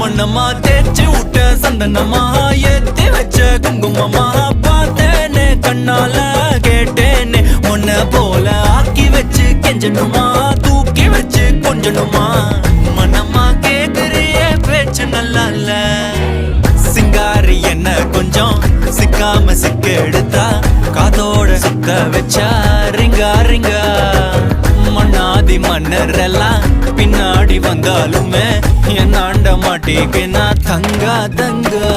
மண்ணம்மா தேய்ச்சி விட்ட சந்தனமா ஏத்தி வச்ச குங்குமமா பார்த்தேனே கண்ணால கேட்டேனே உன்ன போல ஆக்கி வச்சு கெஞ்சணுமா தூக்கி வச்சு கொஞ்சணுமா மனமா கேக்குறிய பேச்சு நல்லா இல்ல சிங்காரி என்ன கொஞ்சம் சிக்காம சிக்க எடுத்தா காதோட சுத்த வச்சா ரிங்கா ரிங்கா மண்ணாதி மன்னர் எல்லாம் பின்னாடி வந்தாலுமே என் ஆண்ட மாட்டேக்கு நான் தங்கா தங்கா